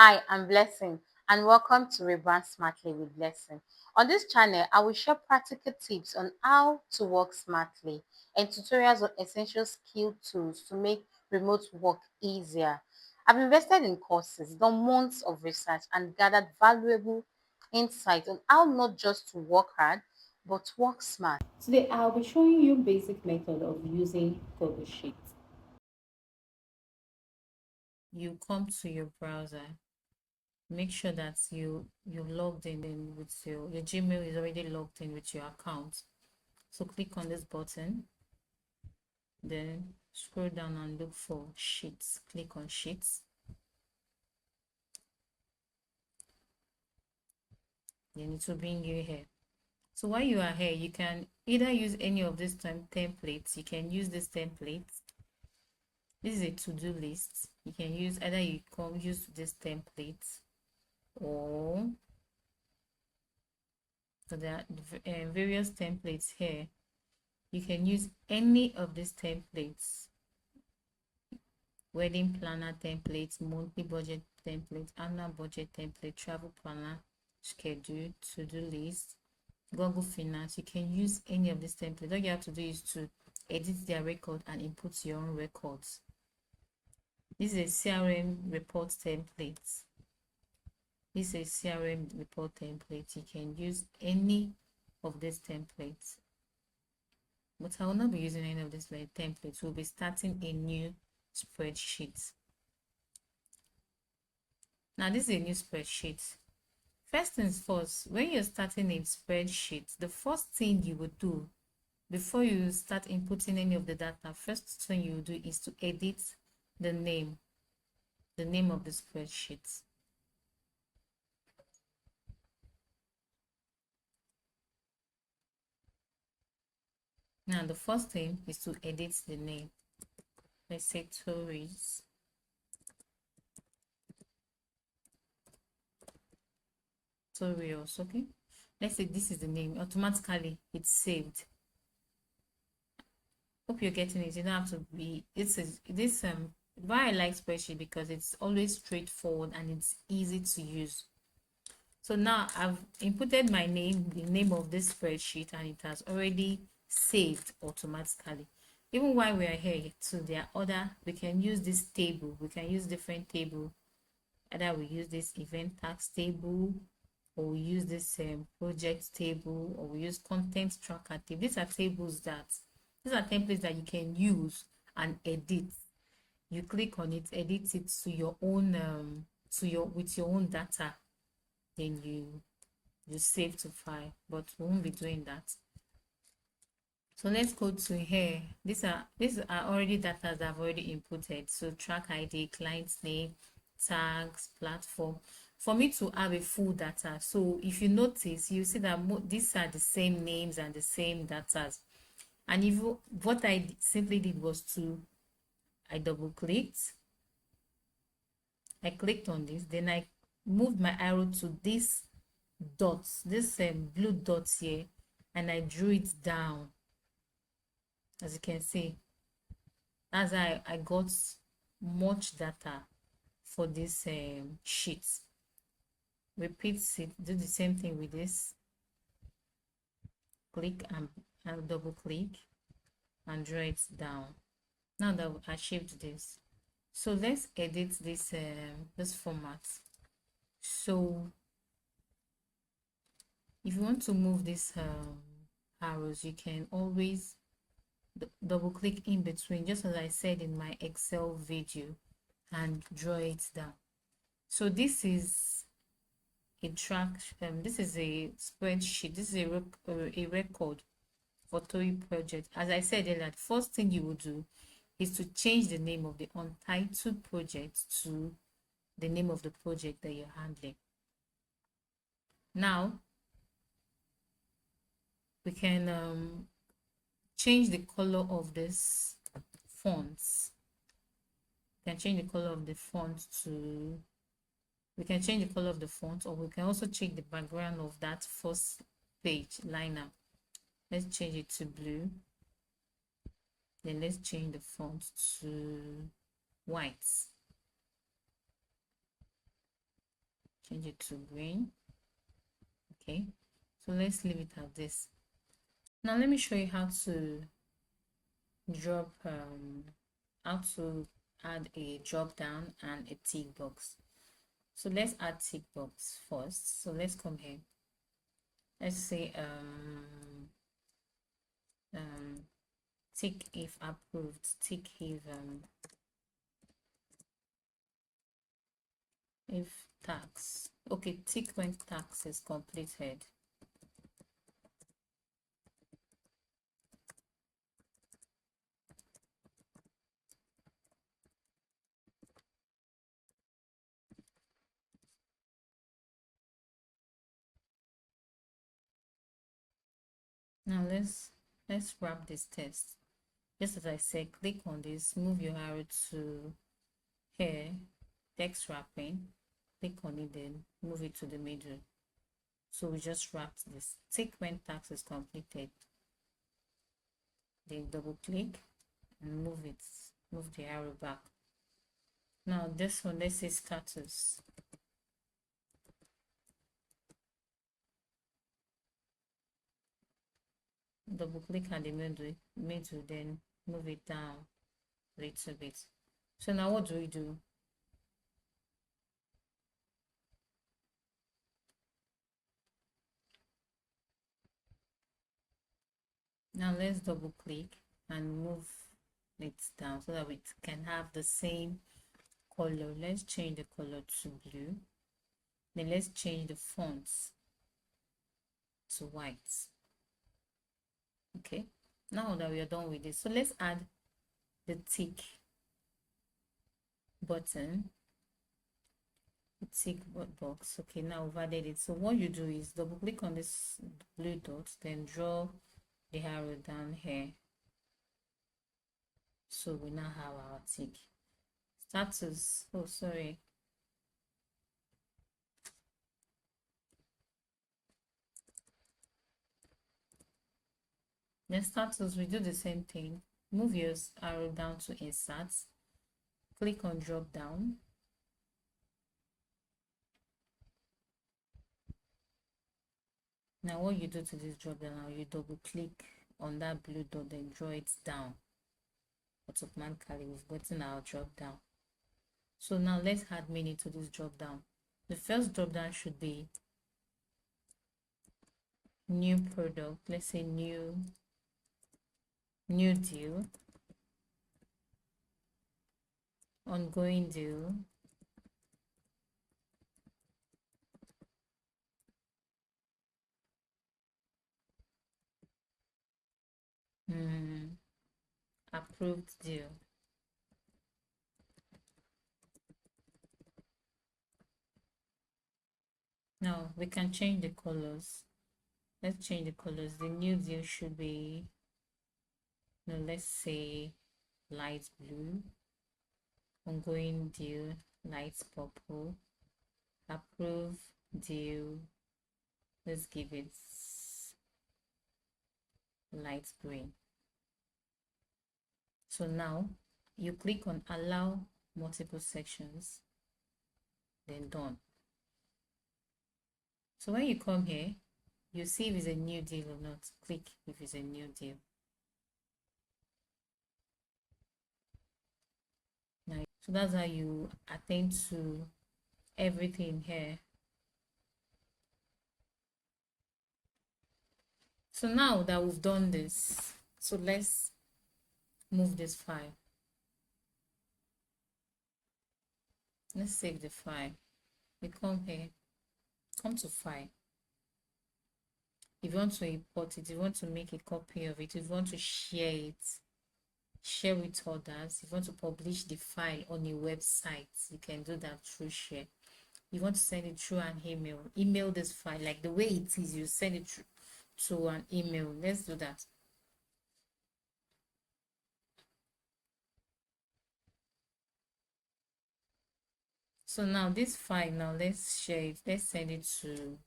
Hi, I'm Blessing, and welcome to Rebrand Smartly with Blessing. On this channel, I will share practical tips on how to work smartly and tutorials on essential skill tools to make remote work easier. I've invested in courses, done months of research, and gathered valuable insights on how not just to work hard, but work smart. Today, I'll be showing you basic method of using Google Sheets. You come to your browser. Make sure that you're logged in with your Gmail is already logged in with your account. So click on this button, then scroll down and look for Sheets. Click on Sheets. Then it will bring you here. So while you are here, you can either use any of these templates. You can use this template. This is a to-do list. You can use either you come use this template, or so there are various templates here. You can use any of these templates: wedding planner templates, monthly budget template, annual budget template, travel planner, schedule, to-do list, Google Finance. You can use any of these templates. All you have to do is to edit their record and input your own records. This is a CRM report template. This is a CRM report template. You can use any of these templates, but I will not be using any of these templates. We'll be starting a new spreadsheet. Now this is a new spreadsheet. First things first, when you're starting a spreadsheet, the first thing you would do before you start inputting any of the data, first thing you will do is to edit the name of the spreadsheet. Now the first thing is to edit the name. Let's say tutorials okay. Let's say this is the name. Automatically it's saved. Hope you're getting it. You don't have to be why I like spreadsheet, because it's always straightforward and it's easy to use. So now I've inputted my name, the name of this spreadsheet, and it has already saved automatically. Even while we are here too, there are other, we can use this table, we can use different table. Either we use this event tax table, or we use this project table, or we use content tracker table. These are templates that you can use and edit. You click on it, edit it to your own with your own data, then you save to file, but we won't be doing that. So let's go to here. These are already data that I've already inputted. So track ID, client's name, tags, platform. For me to have a full data, so if you notice, you see that these are the same names and the same data. And if what I simply did was I double clicked, I clicked on this, then I moved my arrow to this dots, this blue dots here, and I drew it down. As you can see, as I got much data for this sheet. Repeat it, do the same thing with this. Click and double click and draw it down. Now that we've achieved this, so let's edit this format. So if you want to move these arrows, you can always double click in between, just as I said in my Excel video, and draw it down. So this is a this is a spreadsheet. This is a record for Tory project. As I said earlier, the first thing you will do is to change the name of the untitled project to the name of the project that you're handling. Now we can change the color of this fonts. We can change the color of the font to we can change the color of the font, or we can also change the background of that first page liner. Let's change it to blue. Then let's change the font to white. change it to green. Okay, so let's leave it at this. Now let me show you how to drop how to add a drop down and a tick box. So let's add tick box first. So let's come here. Let's say tick if approved, tick if tax. Okay, tick when tax is completed. Now let's wrap this test. Just as I said, click on this, move your arrow to here, text wrapping, click on it, then move it to the middle. So we just wrapped this. Tick when tax is completed. Then double click and move it, move the arrow back. Now this one, let's say status. Double click at the middle, then move it down a little bit. So now what do we do? Now let's double click and move it down so that we can have the same color. Let's change the color to blue. Then let's change the fonts to white. Okay, now that we are done with this, so let's add the tick button, the tick box. Okay, now we've added it. So what you do is double click on this blue dot, then draw the arrow down here. So we now have our tick. Status, oh sorry, then status, we do the same thing. Move your arrow down to insert, click on drop down. Now what you do to this drop down, now you double click on that blue dot, then draw it down. Automatically we've gotten our drop down. So now let's add meaning to this drop down. The first drop down should be new product. Let's say new deal, ongoing deal, approved deal. Now we can change the colors. Let's change the colors. The new deal should be, no, let's say light blue, ongoing deal light purple, approved deal, let's give it light green. So now you click on allow multiple sections, then done. So when you come here, you see if it's a new deal or not. Click if it's a new deal. Now, so that's how you attend to everything here. So now that we've done this, so let's move this file. Let's save the file. We come here, come to file. If you want to import it, if you want to make a copy of it, if you want to share it, share with others. If you want to publish the file on your website, you can do that through share. You want to send it through an email this file like the way it is, you send it to an email. Let's do that. So now this file, now let's share it. Let's send it to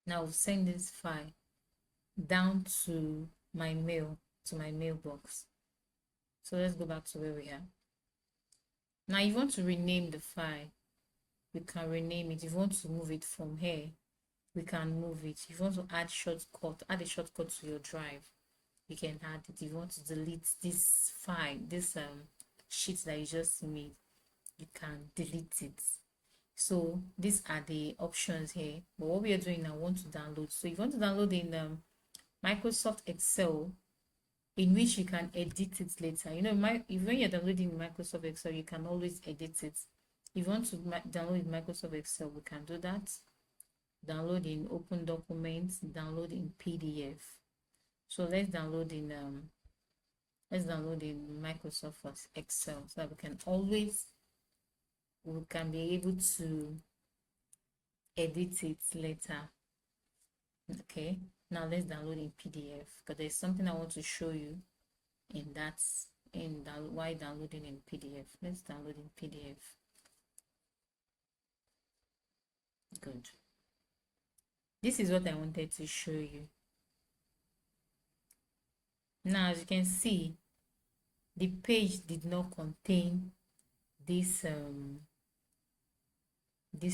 Now send this file down to my mail, to my mailbox. So let's go back to where we are. Now you want to rename the file, we can rename it. If you want to move it from here, we can move it. If you want to add shortcut, add a shortcut to your drive, you can add it. If you want to delete this file, this sheet that you just made, you can delete it. So these are the options here. But what we are doing now, want to download. So if you want to download in Microsoft Excel, in which you can edit it later. You know, when you're downloading Microsoft Excel, you can always edit it. If you want to download in Microsoft Excel, we can do that. Download in Open Documents, download in PDF. So let's download in Microsoft Excel, so that we can be able to edit it later. Okay, now let's download in PDF, because there's something I want to show you in that, why downloading in PDF. Let's download in PDF. Good. This is what I wanted to show you. Now, as you can see, the page did not contain this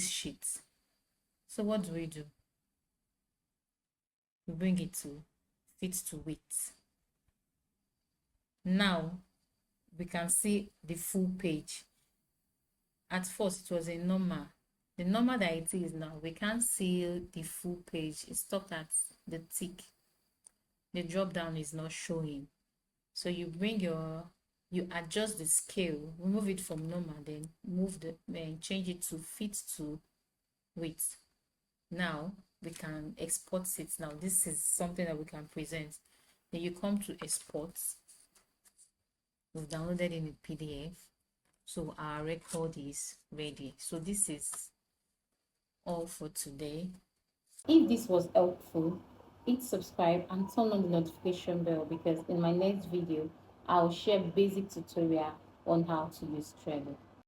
sheet. So what do? We bring it to fit to width. Now we can see the full page. At first it was a normal. The number that it is now, we can't see the full page. It's stopped at the tick. The drop down is not showing. So you adjust the scale, remove it from normal, then change it to fit to width. Now we can export it. Now this is something that we can present. Then you come to export. We've downloaded in a PDF. So our record is ready. So this is all for today. If this was helpful, hit subscribe and turn on the notification bell, because in my next video I'll share basic tutorial on how to use Trello.